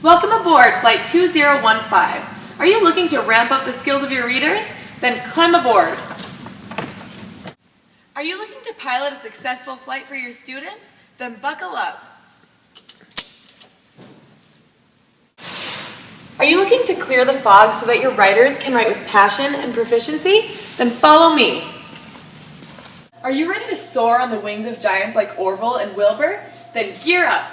Welcome aboard Flight 2015. Are you looking to ramp up the skills of your readers? Then climb aboard. Are you looking to pilot a successful flight for your students? Then buckle up. Are you looking to clear the fog so that your writers can write with passion and proficiency? Then follow me. Are you ready to soar on the wings of giants like Orville and Wilbur? Then gear up.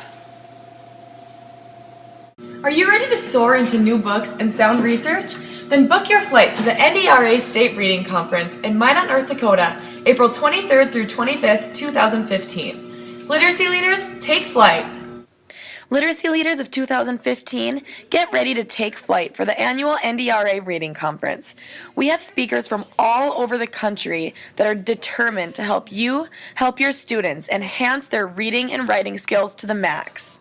Are you ready to soar into new books and sound research? Then book your flight to the NDRA State Reading Conference in Minot, North Dakota, April 23rd through 25th, 2015. Literacy leaders, take flight. Literacy leaders of 2015, get ready to take flight for the annual NDRA Reading Conference. We have speakers from all over the country that are determined to help you help your students enhance their reading and writing skills to the max.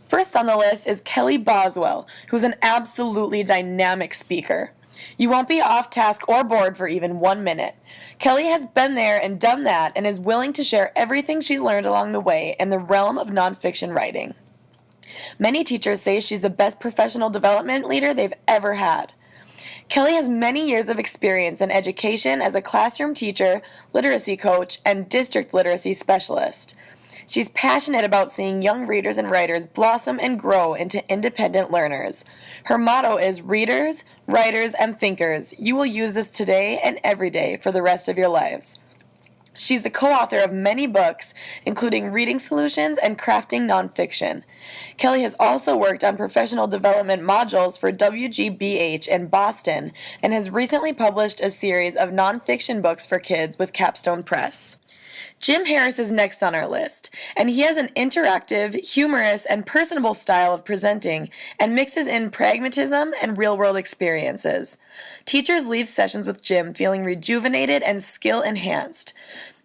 First on the list is Kelly Boswell, who's an absolutely dynamic speaker. You won't be off task or bored for even 1 minute. Kelly has been there and done that and is willing to share everything she's learned along the way in the realm of nonfiction writing. Many teachers say she's the best professional development leader they've ever had. Kelly has many years of experience in education as a classroom teacher, literacy coach, and district literacy specialist. She's passionate about seeing young readers and writers blossom and grow into independent learners. Her motto is readers, writers, and thinkers. You will use this today and every day for the rest of your lives. She's the co-author of many books, including Reading Solutions and Crafting Nonfiction. Kelly has also worked on professional development modules for WGBH in Boston and has recently published a series of nonfiction books for kids with Capstone Press. Jim Harris is next on our list, and he has an interactive, humorous, and personable style of presenting and mixes in pragmatism and real-world experiences. Teachers leave sessions with Jim feeling rejuvenated and skill-enhanced.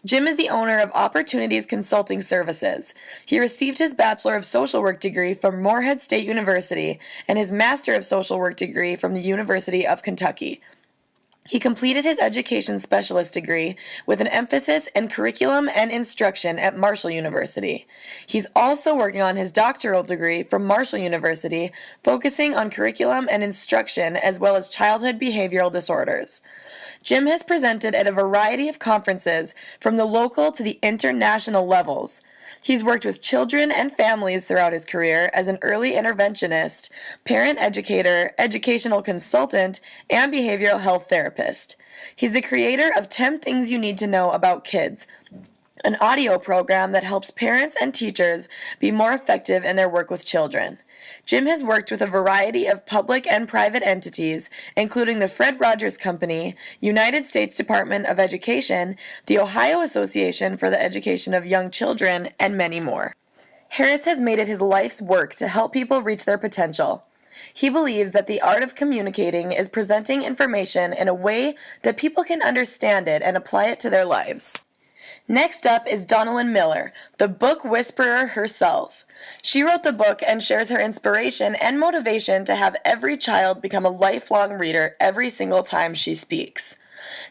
Jim is the owner of Opportunities Consulting Services. He received his Bachelor of Social Work degree from Morehead State University and his Master of Social Work degree from the University of Kentucky. He completed his education specialist degree with an emphasis in curriculum and instruction at Marshall University. He's also working on his doctoral degree from Marshall University, focusing on curriculum and instruction as well as childhood behavioral disorders. Jim has presented at a variety of conferences from the local to the international levels. He's worked with children and families throughout his career as an early interventionist, parent educator, educational consultant, and behavioral health therapist. He's the creator of 10 Things You Need to Know About Kids, an audio program that helps parents and teachers be more effective in their work with children. Jim has worked with a variety of public and private entities, including the Fred Rogers Company, United States Department of Education, the Ohio Association for the Education of Young Children, and many more. Harris has made it his life's work to help people reach their potential. He believes that the art of communicating is presenting information in a way that people can understand it and apply it to their lives. Next up is Donalyn Miller, the book whisperer herself. She wrote the book and shares her inspiration and motivation to have every child become a lifelong reader every single time she speaks.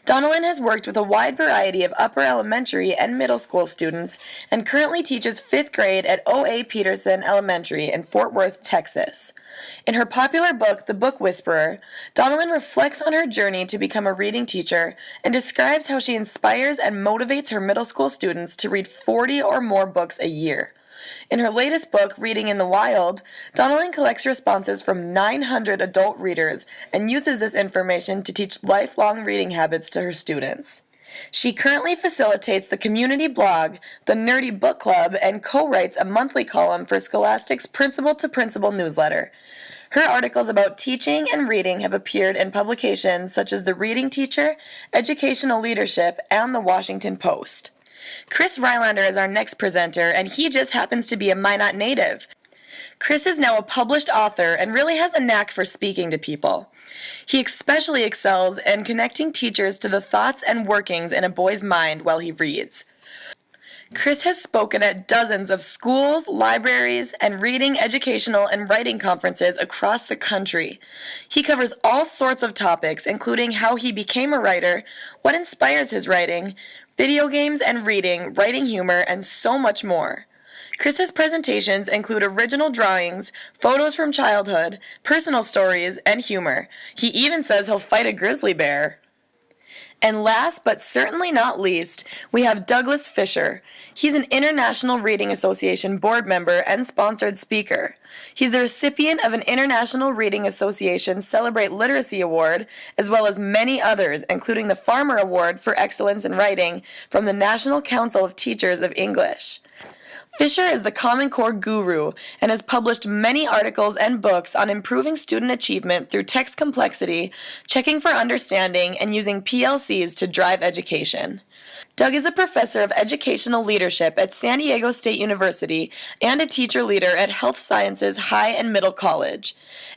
Donalyn has worked with a wide variety of upper elementary and middle school students and currently teaches 5th grade at O.A. Peterson Elementary in Fort Worth, Texas. In her popular book, The Book Whisperer, Donalyn reflects on her journey to become a reading teacher and describes how she inspires and motivates her middle school students to read 40 or more books a year. In her latest book, Reading in the Wild, Donalyn collects responses from 900 adult readers and uses this information to teach lifelong reading habits to her students. She currently facilitates the community blog, the Nerdy Book Club, and co-writes a monthly column for Scholastic's Principal to Principal newsletter. Her articles about teaching and reading have appeared in publications such as The Reading Teacher, Educational Leadership, and The Washington Post. Chris Rylander is our next presenter, and he just happens to be a Minot native. Chris is now a published author and really has a knack for speaking to people. He especially excels in connecting teachers to the thoughts and workings in a boy's mind while he reads. Chris has spoken at dozens of schools, libraries, and reading, educational, and writing conferences across the country. He covers all sorts of topics, including how he became a writer, what inspires his writing, video games and reading, writing humor, and so much more. Chris's presentations include original drawings, photos from childhood, personal stories, and humor. He even says he'll fight a grizzly bear. And last but certainly not least, we have Douglas Fisher. He's an International Reading Association board member and sponsored speaker. He's the recipient of an International Reading Association Celebrate Literacy Award, as well as many others, including the Farmer Award for Excellence in Writing from the National Council of Teachers of English. Fisher is the Common Core guru and has published many articles and books on improving student achievement through text complexity, checking for understanding, and using PLCs to drive education. Doug is a professor of educational leadership at San Diego State University and a teacher leader at Health Sciences High and Middle College.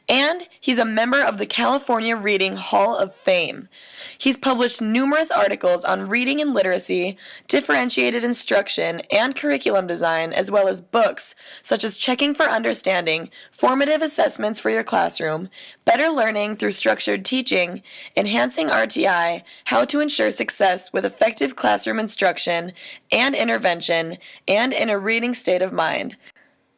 And he's a member of the California Reading Hall of Fame. He's published numerous articles on reading and literacy, differentiated instruction, and curriculum design, as well as books such as Checking for Understanding, Formative Assessments for Your Classroom, Better Learning Through Structured Teaching, Enhancing RTI, How to Ensure Success with Effective Classroom Instruction and Intervention, and In a Reading State of Mind.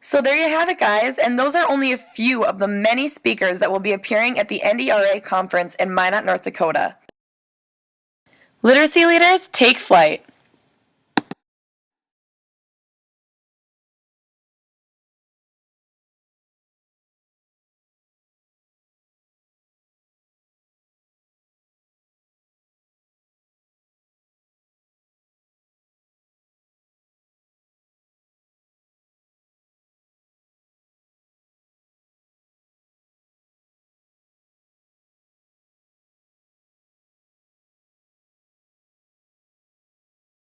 So there you have it, guys, and those are only a few of the many speakers that will be appearing at the NDRA conference in Minot, North Dakota. Literacy leaders, take flight.